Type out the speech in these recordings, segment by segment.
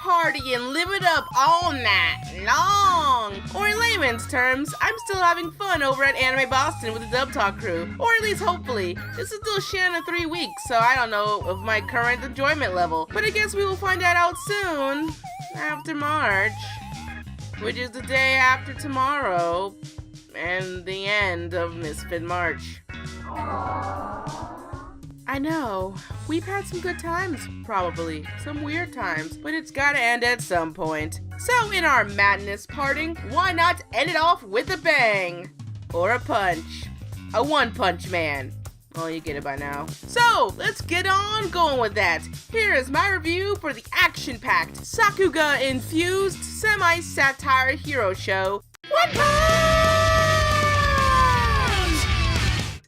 party and live it up all night long. Or in layman's terms, I'm still having fun over at Anime Boston with the Dub Talk crew. Or at least hopefully. This is still Shannen 3 weeks, so I don't know of my current enjoyment level. But I guess we will find that out soon, after March. Which is the day after tomorrow, and the end of Misfit March. I know, we've had some good times, probably, some weird times, but it's gotta end at some point. So in our madness parting, why not end it off with a bang? Or a punch. A one-punch man. Well, you get it by now. So, let's get on going with that. Here is my review for the action-packed, Sakuga-infused, semi-satire hero show, One Punch!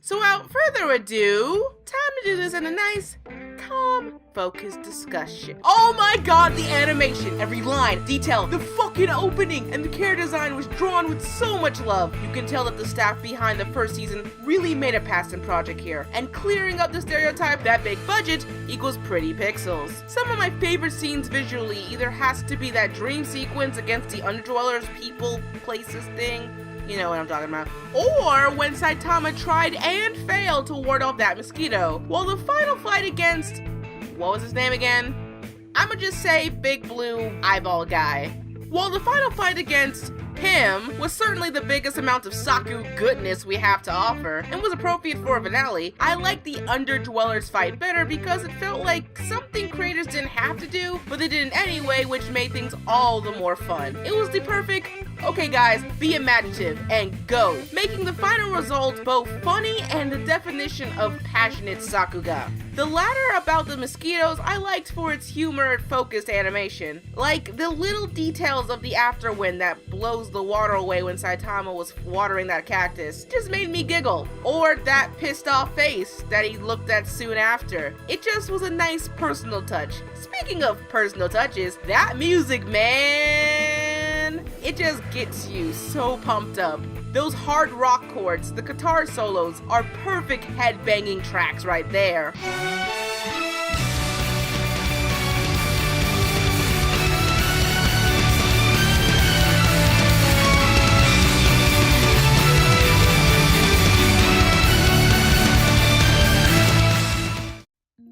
So without further ado, time to do this in a nice, calm, focused discussion. Oh my god, the animation, every line, detail, the fucking opening, and the character design was drawn with so much love. You can tell that the staff behind the first season really made a passion project here, and clearing up the stereotype that big budget equals pretty pixels. Some of my favorite scenes visually either has to be that dream sequence against the Underdwellers, people, places thing, you know what I'm talking about. Or when Saitama tried and failed to ward off that mosquito. While the final fight against, what was his name again? I'ma just say Big Blue Eyeball Guy. While the final fight against him was certainly the biggest amount of Saku goodness we have to offer, and was appropriate for a finale, I like the Underdwellers fight better because it felt like something creators didn't have to do, but they did it anyway, which made things all the more fun. It was the perfect, okay guys, be imaginative and go, making the final result both funny and the definition of passionate Sakuga. The latter about the mosquitoes I liked for its humor-focused animation, like the little details of the afterwind that blows the water away when Saitama was watering that cactus just made me giggle, or that pissed off face that he looked at soon after. It just was a nice personal touch. Speaking of personal touches, that music, man, it just gets you so pumped up. Those hard rock chords, the guitar solos, are perfect head-banging tracks right there.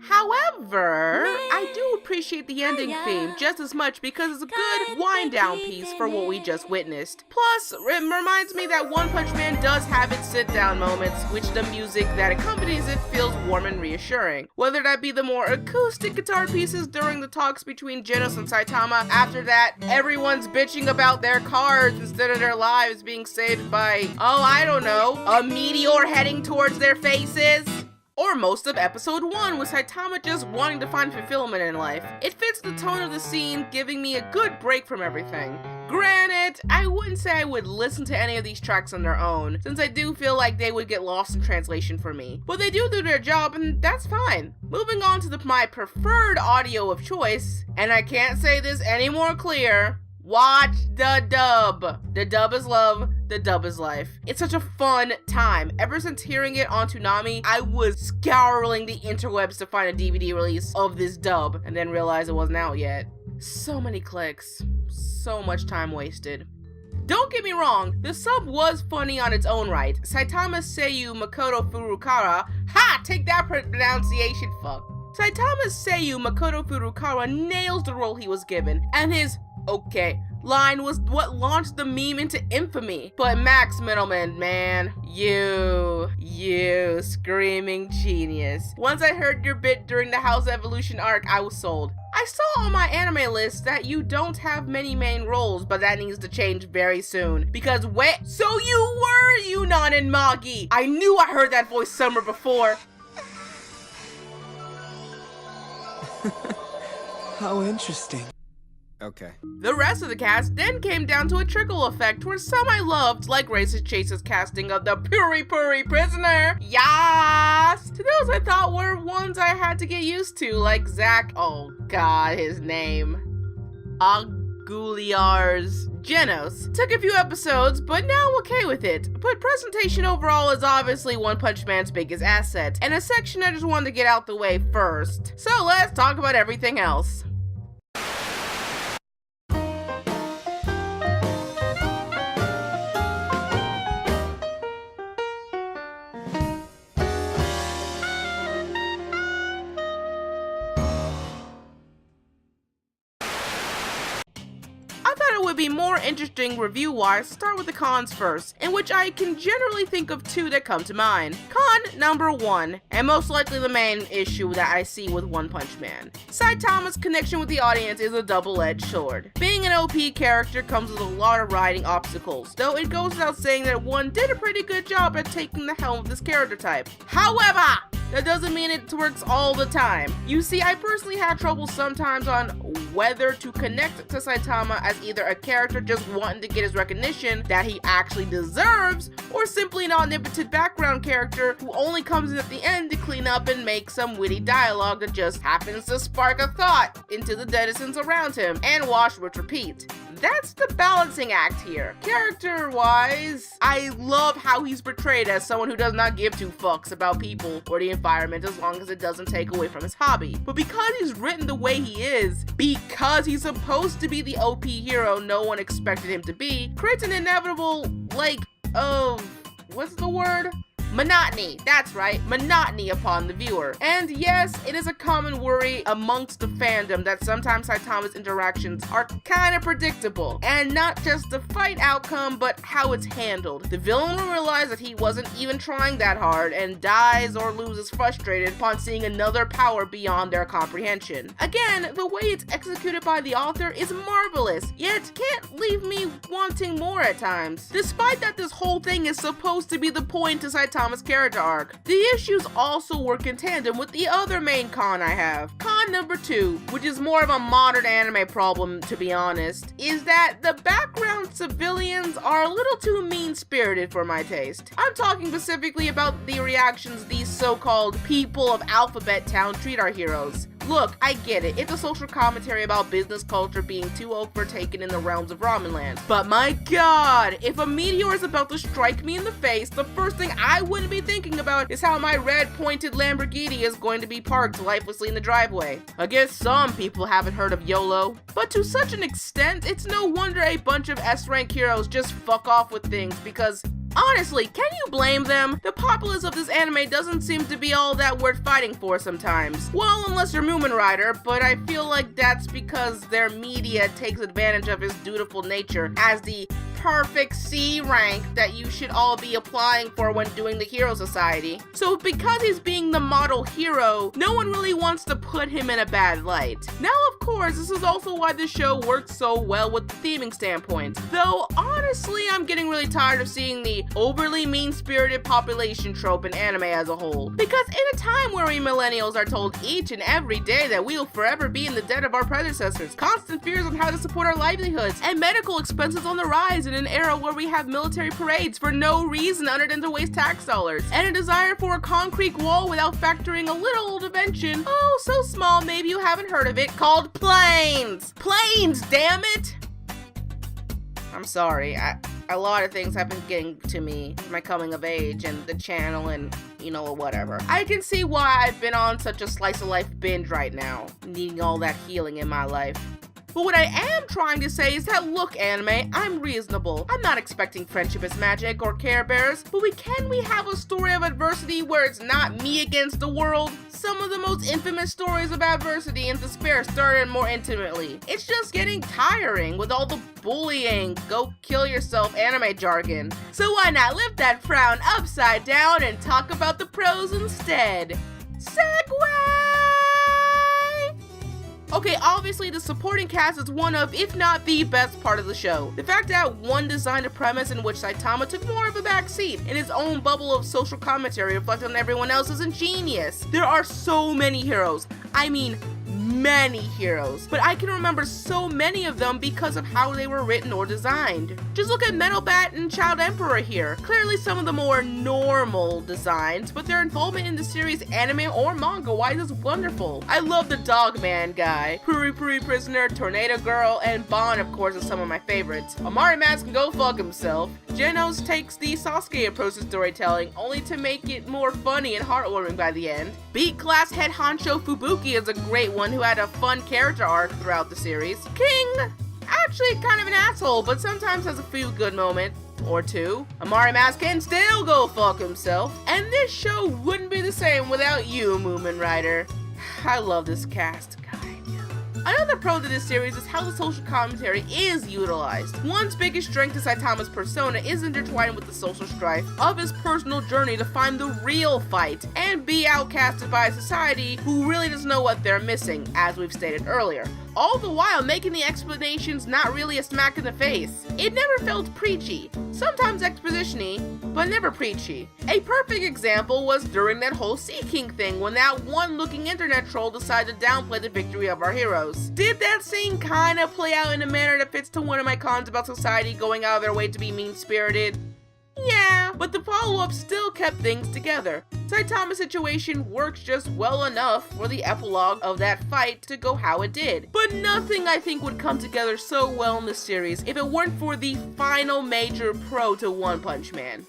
However, I do appreciate the ending theme just as much because it's a good wind-down piece for what we just witnessed. Plus, it reminds me that One Punch Man does have its sit-down moments, which the music that accompanies it feels warm and reassuring. Whether that be the more acoustic guitar pieces during the talks between Genos and Saitama, after that, everyone's bitching about their cars instead of their lives being saved by, oh, I don't know, a meteor heading towards their faces. Or most of episode 1 with Saitama just wanting to find fulfillment in life. It fits the tone of the scene, giving me a good break from everything. Granted, I wouldn't say I would listen to any of these tracks on their own, since I do feel like they would get lost in translation for me. But they do their job, and that's fine. Moving on to my preferred audio of choice, and I can't say this any more clear, watch the dub. The dub is love, the dub is life. It's such a fun time. Ever since hearing it on Toonami, I was scouring the interwebs to find a DVD release of this dub, and then realized it wasn't out yet. So many clicks, so much time wasted. Don't get me wrong, the sub was funny on its own right. Saitama's Seiyu Makoto Furukawa, ha! Take that pronunciation, fuck. Saitama's Seiyu Makoto Furukawa nails the role he was given, and his okay line was what launched the meme into infamy. But Max Middleman, man, you screaming genius. Once I heard your bit during the House Evolution arc, I was sold. I saw on my anime list that you don't have many main roles, but that needs to change very soon. Because so you were Yunnan and Magi! I knew I heard that voice somewhere before. How interesting. Okay. The rest of the cast then came down to a trickle effect where some I loved, like Racist Chase's casting of the Puri Puri Prisoner. Yas! To those I thought were ones I had to get used to, like Zach, oh god, his name, Aguiliar's Genos. Took a few episodes, but now I'm okay with it. But presentation overall is obviously One Punch Man's biggest asset, and a section I just wanted to get out the way first. So let's talk about everything else. be more interesting review-wise, start with the cons first, in which I can generally think of two that come to mind. Con number 1, and most likely the main issue that I see with One Punch Man. Saitama's connection with the audience is a double-edged sword. Being an OP character comes with a lot of riding obstacles, though it goes without saying that one did a pretty good job at taking the helm of this character type. However, that doesn't mean it works all the time. You see, I personally had trouble sometimes on whether to connect to Saitama as either a character just wanting to get his recognition that he actually deserves, or simply an omnipotent background character who only comes in at the end to clean up and make some witty dialogue that just happens to spark a thought into the denizens around him, and wash with repeat. That's the balancing act here. Character-wise, I love how he's portrayed as someone who does not give two fucks about people or the environment as long as it doesn't take away from his hobby. But because he's written the way he is, because he's supposed to be the OP hero no one expected him to be, creates an inevitable, what's the word? Monotony. That's right, monotony upon the viewer. And yes, it is a common worry amongst the fandom that sometimes Saitama's interactions are kinda predictable, and not just the fight outcome, but how it's handled. The villain will realize that he wasn't even trying that hard, and dies or loses frustrated upon seeing another power beyond their comprehension. Again, the way it's executed by the author is marvelous, yet can't leave me wanting more at times. Despite that this whole thing is supposed to be the point to Saitama's character arc, the issues also work in tandem with the other main con I have. Con number 2, which is more of a modern anime problem to be honest, is that the background civilians are a little too mean-spirited for my taste. I'm talking specifically about the reactions these so-called people of Alphabet Town treat our heroes. Look, I get it, it's a social commentary about business culture being too overtaken in the realms of ramen land. But my god, if a meteor is about to strike me in the face, the first thing I wouldn't be thinking about is how my red pointed Lamborghini is going to be parked lifelessly in the driveway. I guess some people haven't heard of YOLO. But to such an extent, it's no wonder a bunch of S-rank heroes just fuck off with things because honestly, can you blame them? The populace of this anime doesn't seem to be all that worth fighting for sometimes. Well, unless you're Moomin Rider, but I feel like that's because their media takes advantage of his dutiful nature as the perfect C rank that you should all be applying for when doing the Hero Society. So because he's being the model hero, no one really wants to put him in a bad light. Now, of course, this is also why this show works so well with the theming standpoint. Though, honestly, I'm getting really tired of seeing the overly mean-spirited population trope in anime as a whole. Because in a time where we millennials are told each and every day that we will forever be in the debt of our predecessors, constant fears on how to support our livelihoods, and medical expenses on the rise in an era where we have military parades for no reason other than to waste tax dollars, and a desire for a concrete wall without factoring a little old invention, oh so small maybe you haven't heard of it, called planes! Planes, damn it! I'm sorry, a lot of things have been getting to me, my coming of age and the channel and, whatever. I can see why I've been on such a slice of life binge right now, needing all that healing in my life. But what I am trying to say is that, look, anime, I'm reasonable. I'm not expecting friendship is magic or Care Bears, but can we have a story of adversity where it's not me against the world? Some of the most infamous stories of adversity and despair started more intimately. It's just getting tiring with all the bullying, go kill yourself anime jargon. So why not lift that frown upside down and talk about the pros instead? Segway! Okay, obviously the supporting cast is one of, if not the best part of the show. The fact that one designed a premise in which Saitama took more of a back seat in his own bubble of social commentary reflected on everyone else is ingenious. There are so many heroes. I mean, many heroes, but I can remember so many of them because of how they were written or designed. Just look at Metal Bat and Child Emperor here. Clearly some of the more normal designs, but their involvement in the series anime or manga-wise is wonderful. I love the Dogman guy, Puri Puri Prisoner, Tornado Girl, and Bon of course are some of my favorites. Amari Mask can go fuck himself. Genos takes the Sasuke approach to storytelling, only to make it more funny and heartwarming by the end. Beat Class head honcho Fubuki is a great one who had a fun character arc throughout the series. King, actually kind of an asshole, but sometimes has a few good moments or two. Amari Mask can still go fuck himself. And this show wouldn't be the same without you, Moomin Rider. I love this cast. God, I do. Another pro to this series is how the social commentary is utilized. One's biggest strength to Saitama's persona is intertwined with the social strife of his personal journey to find the real fight and be outcasted by a society who really doesn't know what they're missing, as we've stated earlier. All the while making the explanations not really a smack in the face. It never felt preachy, sometimes exposition-y, but never preachy. A perfect example was during that whole Sea King thing when that one-looking internet troll decided to downplay the victory of our heroes. Did that scene kinda play out in a manner that fits to one of my cons about society going out of their way to be mean-spirited? Yeah, but the follow-up still kept things together. Saitama's situation works just well enough for the epilogue of that fight to go how it did. But nothing I think would come together so well in the series if it weren't for the final major pro to One Punch Man.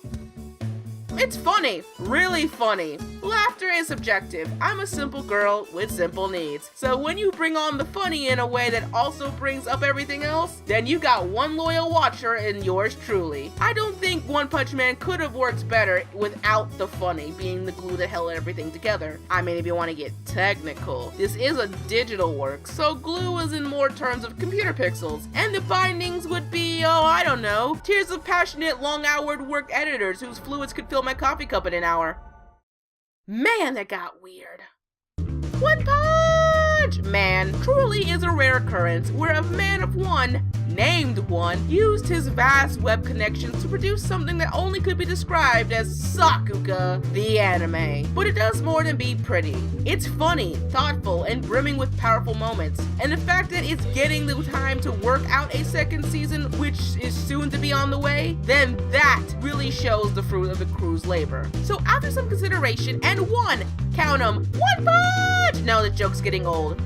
It's funny, really funny. Laughter is subjective. I'm a simple girl with simple needs. So when you bring on the funny in a way that also brings up everything else, then you got one loyal watcher in yours truly. I don't think One Punch Man could have worked better without the funny being the glue that held everything together. I mean, if you want to get technical, this is a digital work, so glue is in more terms of computer pixels, and the bindings would be, oh, I don't know, tears of passionate, long-houred work editors whose fluids could fill my coffee cup in an hour. Man, that got weird. One Punch Man truly is a rare occurrence where a man of one, named One, used his vast web connections to produce something that only could be described as Sakuga, the anime. But it does more than be pretty. It's funny, thoughtful, and brimming with powerful moments. And the fact that it's getting the time to work out a second season, which is soon to be on the way, then that really shows the fruit of the crew's labor. So after some consideration and count 'em, One Punch! Now the joke's getting old.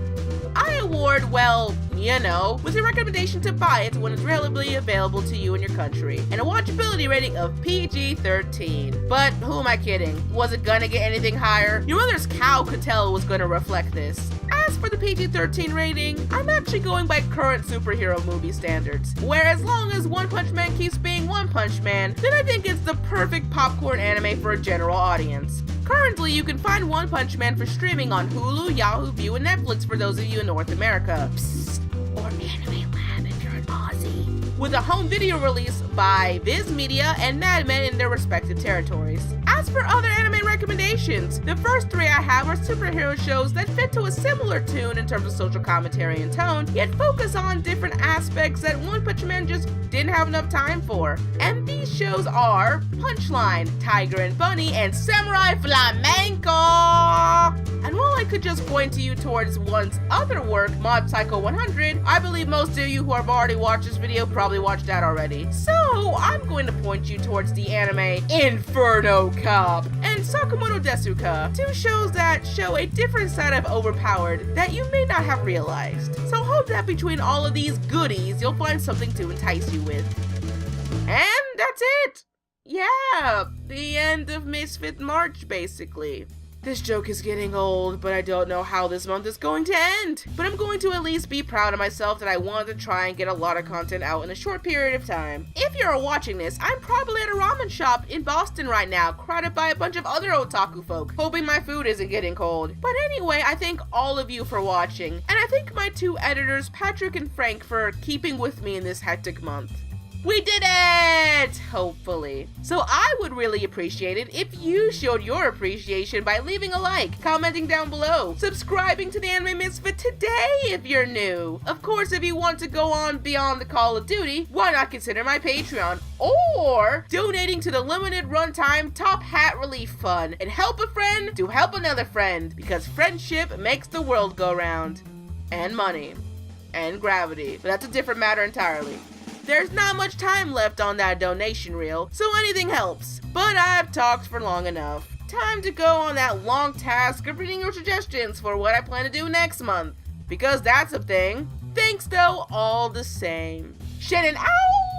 I award, well, you know, with a recommendation to buy it when it's relatively available to you in your country, and a watchability rating of PG-13. But who am I kidding? Was it gonna get anything higher? Your mother's cow could tell it was gonna reflect this. As for the PG-13 rating, I'm actually going by current superhero movie standards, where as long as One Punch Man keeps being One Punch Man, then I think it's the perfect popcorn anime for a general audience. Currently, you can find One Punch Man for streaming on Hulu, Yahoo, View, and Netflix for those of you in North America. Psst, or Anime Land if you're an Aussie. With a home video release by Viz Media and Mad Men in their respective territories. As for other anime recommendations, the first three I have are superhero shows that fit to a similar tune in terms of social commentary and tone, yet focus on different aspects that One Punch Man just didn't have enough time for. And these shows are Punchline, Tiger and Bunny, and Samurai Flamenco! And while I could just point to you towards One's other work, Mob Psycho 100, I believe most of you who have already watched this video probably watched that already. So I'm going to point you towards the anime Inferno Cop and Sakamoto Desuka, two shows that show a different side of Overpowered that you may not have realized. So hope that between all of these goodies, you'll find something to entice you with. And that's it! Yeah, the end of Misfit March, basically. This joke is getting old, but I don't know how this month is going to end. But I'm going to at least be proud of myself that I wanted to try and get a lot of content out in a short period of time. If you're watching this, I'm probably at a ramen shop in Boston right now, crowded by a bunch of other otaku folk, hoping my food isn't getting cold. But anyway, I thank all of you for watching, and I thank my two editors, Patrick and Frank, for keeping with me in this hectic month. We did it! Hopefully. So I would really appreciate it if you showed your appreciation by leaving a like, commenting down below, subscribing to the Anime Misfit today if you're new. Of course, if you want to go on beyond the Call of Duty, why not consider my Patreon? Or donating to the limited runtime Top Hat Relief Fund and help a friend to help another friend, because friendship makes the world go round. And money. And gravity. But that's a different matter entirely. There's not much time left on that donation reel, so anything helps. But I've talked for long enough. Time to go on that long task of reading your suggestions for what I plan to do next month. Because that's a thing. Thanks though, all the same. Shannen out!